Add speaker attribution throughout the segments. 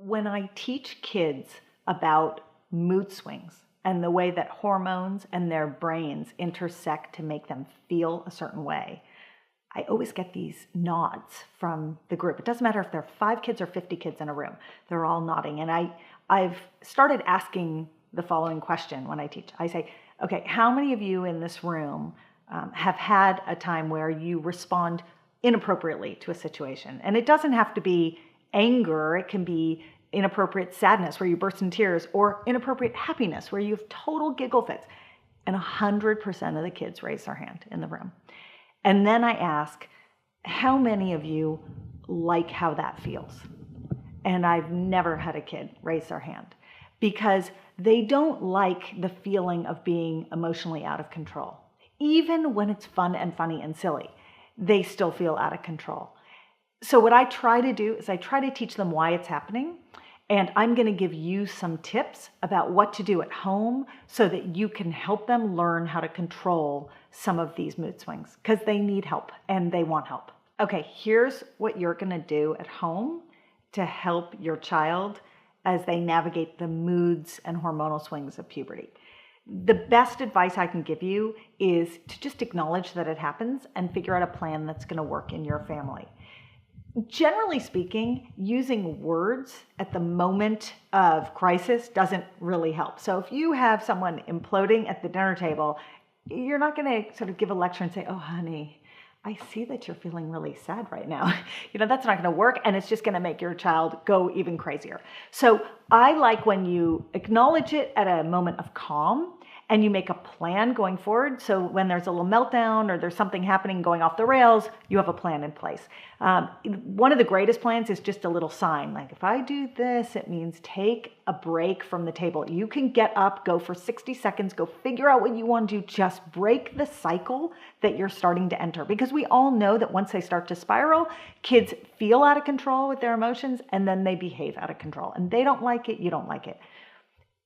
Speaker 1: When I teach kids about mood swings and the way that hormones and their brains intersect to make them feel a certain way, I always get these nods from the group. It doesn't matter if there are 5 kids or 50 kids in a room. They're all nodding. And I've started asking the following question when I teach. I say, okay, how many of you in this room have had a time where you respond inappropriately to a situation? And it doesn't have to be anger. It can be inappropriate sadness where you burst in tears, or inappropriate happiness where you have total giggle fits. And 100% of the kids raise their hand in the room. And then I ask, how many of you like how that feels? And I've never had a kid raise their hand, because they don't like the feeling of being emotionally out of control. Even when it's fun and funny and silly, they still feel out of control. So what I try to do is I try to teach them why it's happening. And I'm going to give you some tips about what to do at home so that you can help them learn how to control some of these mood swings, because they need help and they want help. Okay, here's what you're going to do at home to help your child as they navigate the moods and hormonal swings of puberty. The best advice I can give you is to just acknowledge that it happens and figure out a plan that's going to work in your family. Generally speaking, using words at the moment of crisis doesn't really help. So if you have someone imploding at the dinner table, you're not going to sort of give a lecture and say, oh, honey, I see that you're feeling really sad right now. That's not going to work, and it's just going to make your child go even crazier. So I like when you acknowledge it at a moment of calm and you make a plan going forward. So when there's a little meltdown or there's something happening going off the rails, you have a plan in place. One of the greatest plans is just a little sign. Like, if I do this, it means take a break from the table. You can get up, go for 60 seconds, go figure out what you want to do. Just break the cycle that you're starting to enter. Because we all know that once they start to spiral, kids feel out of control with their emotions, and then they behave out of control. And they don't like it, you don't like it.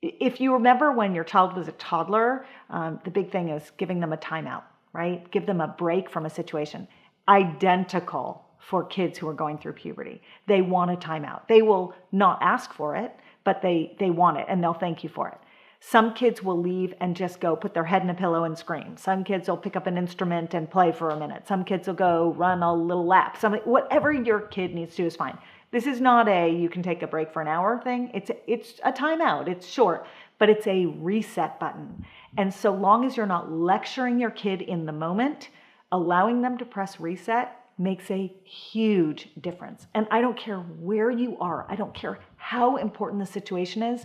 Speaker 1: If you remember when your child was a toddler, the big thing is giving them a timeout, right? Give them a break from a situation. Identical for kids who are going through puberty. They want a timeout. They will not ask for it, but they want it, and they'll thank you for it. Some kids will leave and just go put their head in a pillow and scream. Some kids will pick up an instrument and play for a minute. Some kids will go run a little lap. Whatever your kid needs to do is fine. This is not you can take a break for an hour thing. It's a timeout. It's short, but it's a reset button. And so long as you're not lecturing your kid in the moment, allowing them to press reset makes a huge difference. And I don't care where you are. I don't care how important the situation is.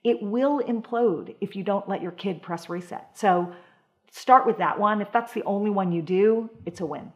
Speaker 1: It will implode if you don't let your kid press reset. So start with that one. If that's the only one you do, it's a win.